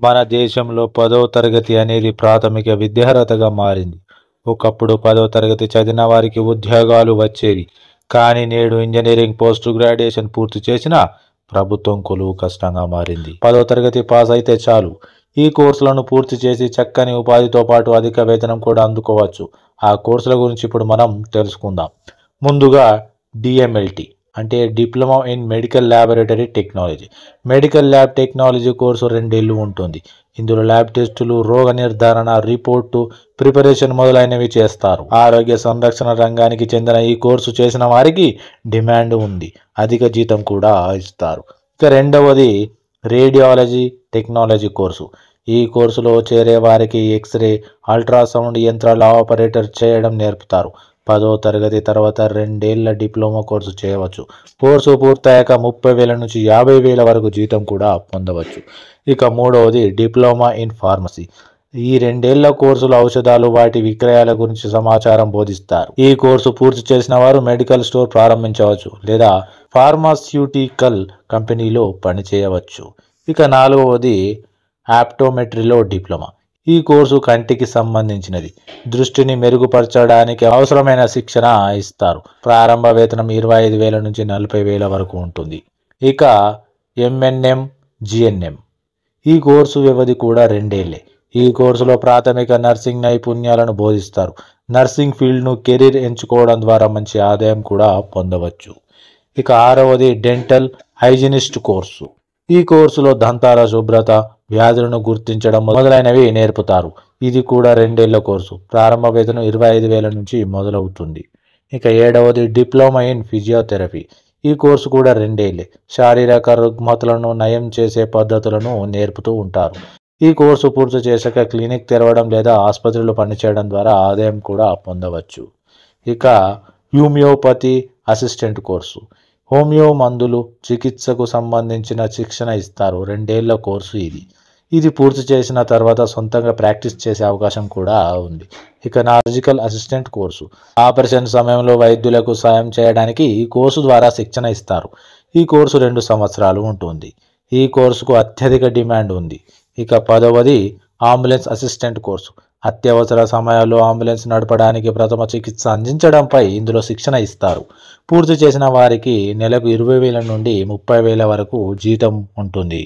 మన దేశంలో 10వ తరగతి అనేది ప్రాథమిక విద్యార్హతగా మారింది. ఒకప్పుడు 10వ తరగతి చదివిన వారికి ఉద్యోగాలు వచ్చేవి. కానీ నేడు ఇంజనీరింగ్ పోస్ట్ గ్రాడ్యుయేషన్ పూర్తి చేసిన ప్రభుత్వం కొలువు కష్టంగా మారింది. 10వ తరగతి పాస్ అయితే చాలు. ఈ కోర్సులను పూర్తి చేసి చక్కని ఉపాధితో పాటు అధిక వేతనం కూడా అందుకోవచ్చు. ఆ కోర్సుల గురించి ఇప్పుడు మనం తెలుసుకుందాం. ముందుగా డిఎంఎల్టి అంటే diploma in medical laboratory technology. Medical lab technology course 2 ఏళ్ళు ఉంటుంది. ఇందులో ల్యాబ్ టెస్టులు, రోగ నిర్ధారణ, రిపోర్టు ప్రిపరేషన్ మొదలైనవి చేస్తారు. ఆరోగ్య సంరక్షణ రంగానికి చెందిన ఈ కోర్సు చేసిన వారికి డిమాండ్ ఉంది. అధిక జీతం కూడా ఇస్తారు. ఇక రెండవది రేడియాలజీ టెక్నాలజీ కోర్సు. ఈ కోర్సులో చేరే వారికి ఎక్స్రే, అల్ట్రాసౌండ్ యంత్రాల ఆపరేటర్ చేయడం నేర్పుతారు. 10వ తరగతి తర్వాత 2 ఏళ్ల డిప్లొమా కోర్సు చేయవచ్చు. కోర్సు పూర్తయ్యాక 30,000 నుంచి 50,000 వరకు జీతం కూడా పొందవచ్చు. ఇక మూడవది డిప్లొమా ఇన్ ఫార్మసీ. ఈ 2 ఏళ్ల కోర్సులో ఔషధాలు, వాటి విక్రయాల గురించి సమాచారం బోధిస్తారు. ఈ కోర్సు పూర్తి చేసిన వారు మెడికల్ స్టోర్ ప్రారంభించవచ్చు లేదా ఫార్మాస్యూటికల్ కంపెనీలో పనిచేయవచ్చు. ఇక నాలుగవది ఆప్టోమెట్రీలో డిప్లొమా. ఈ కోర్సు కంటికి సంబంధించినది. దృష్టిని మెరుగుపరచడానికి అవసరమైన శిక్షణ ఇస్తారు. ప్రారంభ వేతనం 25,000 నుంచి 40,000 వరకు ఉంటుంది. ఇక ఎంఎన్ఎం, జిఎన్ఎం. ఈ కోర్సు వ్యవధి కూడా 2 ఏళ్లే. ఈ కోర్సులో ప్రాథమిక నర్సింగ్ నైపుణ్యాలను బోధిస్తారు. నర్సింగ్ ఫీల్డ్ను కెరీర్ ఎంచుకోవడం ద్వారా మంచి ఆదాయం కూడా పొందవచ్చు. ఇక ఆరవది డెంటల్ హైజినిస్ట్ కోర్సు. ఈ కోర్సులో దంతాల శుభ్రత, వ్యాధులను గుర్తించడం మొదలైనవి నేర్పుతారు. ఇది కూడా 2 ఏళ్ల కోర్సు. ప్రారంభ వేతనం 25,000 నుంచి మొదలవుతుంది. ఇక ఏడవది డిప్లొమా ఇన్ ఫిజియోథెరపీ. ఈ కోర్సు కూడా 2 ఏళ్లే. శారీరక రుగ్మతలను నయం చేసే పద్ధతులను నేర్పుతూ ఉంటారు. ఈ కోర్సు పూర్తి చేశాక క్లినిక్ తెరవడం లేదా ఆసుపత్రిలో పనిచేయడం ద్వారా ఆదాయం కూడా పొందవచ్చు. ఇక హ్యూమియోపతి అసిస్టెంట్ కోర్సు. హోమియో మందులు, చికిత్సకు సంబంధించిన శిక్షణ ఇస్తారు. 2 ఏళ్ల కోర్సు ఇది. ఇది పూర్తి చేసిన తర్వాత సొంతంగా ప్రాక్టీస్ చేసే అవకాశం కూడా ఉంది. ఇక సర్జికల్ అసిస్టెంట్ కోర్సు. ఆపరేషన్ సమయంలో వైద్యులకు సాయం చేయడానికి ఈ కోర్సు ద్వారా శిక్షణ ఇస్తారు. ఈ కోర్సు 2 సంవత్సరాలు ఉంటుంది. ఈ కోర్సుకు అత్యధిక డిమాండ్ ఉంది. ఇక 10వది అంబులెన్స్ అసిస్టెంట్ కోర్సు. అత్యవసర సమయాల్లో అంబులెన్స్ నడపడానికి ప్రథమ చికిత్స అందించడంపై ఇందులో శిక్షణ ఇస్తారు. పూర్తి చేసిన వారికి నెలకు 20,000 నుండి 30,000 వరకు జీతం ఉంటుంది.